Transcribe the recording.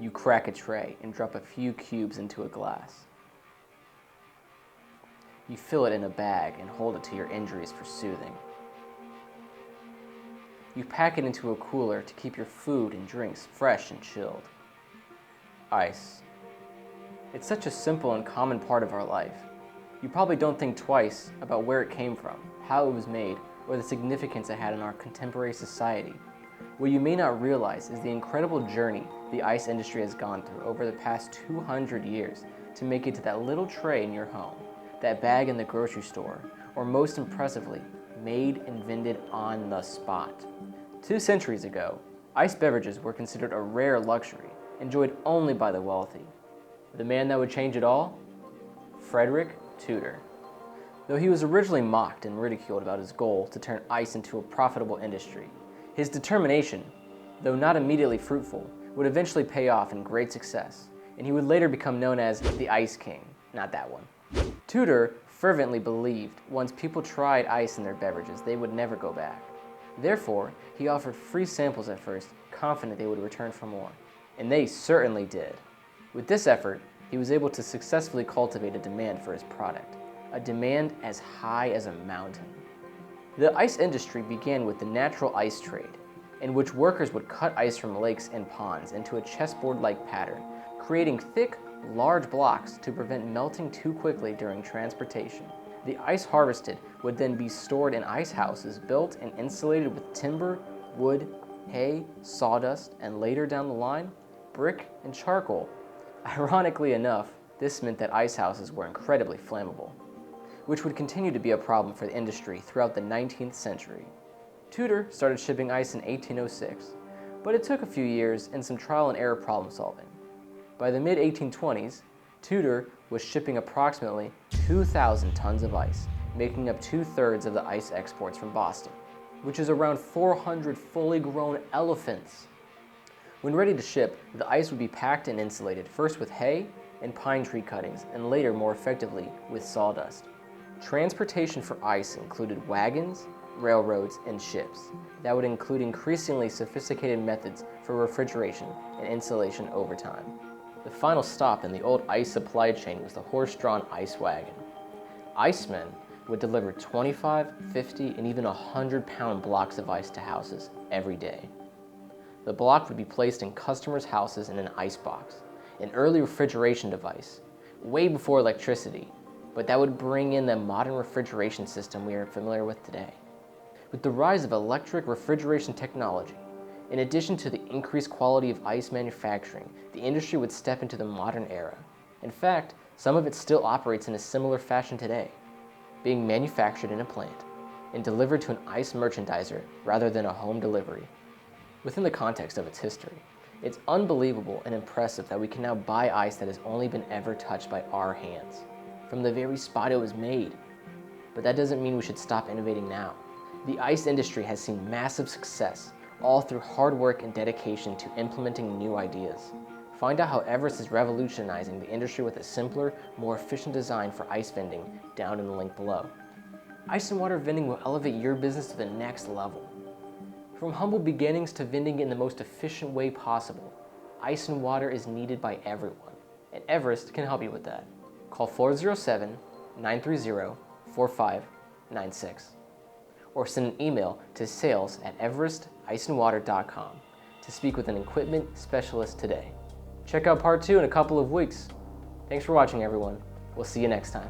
You crack a tray and drop a few cubes into a glass. You fill it in a bag and hold it to your injuries for soothing. You pack it into a cooler to keep your food and drinks fresh and chilled. Ice. It's such a simple and common part of our life. You probably don't think twice about where it came from, how it was made, or the significance it had in our contemporary society. What you may not realize is the incredible journey the ice industry has gone through over the past 200 years to make it to that little tray in your home, that bag in the grocery store, or most impressively, made and vended on the spot. 2 centuries ago, iced beverages were considered a rare luxury, enjoyed only by the wealthy. The man that would change it all? Frederick Tudor. Though he was originally mocked and ridiculed about his goal to turn ice into a profitable industry, his determination, though not immediately fruitful, would eventually pay off in great success, and he would later become known as the Ice King, not that one. Tudor fervently believed once people tried ice in their beverages, they would never go back. Therefore, he offered free samples at first, confident they would return for more. And they certainly did. With this effort, he was able to successfully cultivate a demand for his product, a demand as high as a mountain. The ice industry began with the natural ice trade, in which workers would cut ice from lakes and ponds into a chessboard-like pattern, creating thick, large blocks to prevent melting too quickly during transportation. The ice harvested would then be stored in ice houses built and insulated with timber, wood, hay, sawdust, and later down the line, brick and charcoal. Ironically enough, this meant that ice houses were incredibly flammable, which would continue to be a problem for the industry throughout the 19th century. Tudor started shipping ice in 1806, but it took a few years and some trial and error problem solving. By the mid-1820s, Tudor was shipping approximately 2,000 tons of ice, making up 2/3 of the ice exports from Boston, which is around 400 fully grown elephants. When ready to ship, the ice would be packed and insulated, first with hay and pine tree cuttings, and later more effectively with sawdust. Transportation for ice included wagons, railroads, and ships. That would include increasingly sophisticated methods for refrigeration and insulation over time. The final stop in the old ice supply chain was the horse-drawn ice wagon. Icemen would deliver 25, 50, and even 100-pound blocks of ice to houses every day. The block would be placed in customers' houses in an ice box, an early refrigeration device, way before electricity, but that would bring in the modern refrigeration system we are familiar with today. With the rise of electric refrigeration technology, in addition to the increased quality of ice manufacturing, the industry would step into the modern era. In fact, some of it still operates in a similar fashion today, being manufactured in a plant and delivered to an ice merchandiser rather than a home delivery. Within the context of its history, it's unbelievable and impressive that we can now buy ice that has only been ever touched by our hands, from the very spot it was made. But that doesn't mean we should stop innovating now. The ice industry has seen massive success, all through hard work and dedication to implementing new ideas. Find out how Everest is revolutionizing the industry with a simpler, more efficient design for ice vending down in the link below. Ice and water vending will elevate your business to the next level. From humble beginnings to vending in the most efficient way possible, ice and water is needed by everyone, and Everest can help you with that. Call 407-930-4596 or send an email to sales@everesticeandwater.com to speak with an equipment specialist today. Check out part 2 in a couple of weeks. Thanks for watching, everyone. We'll see you next time.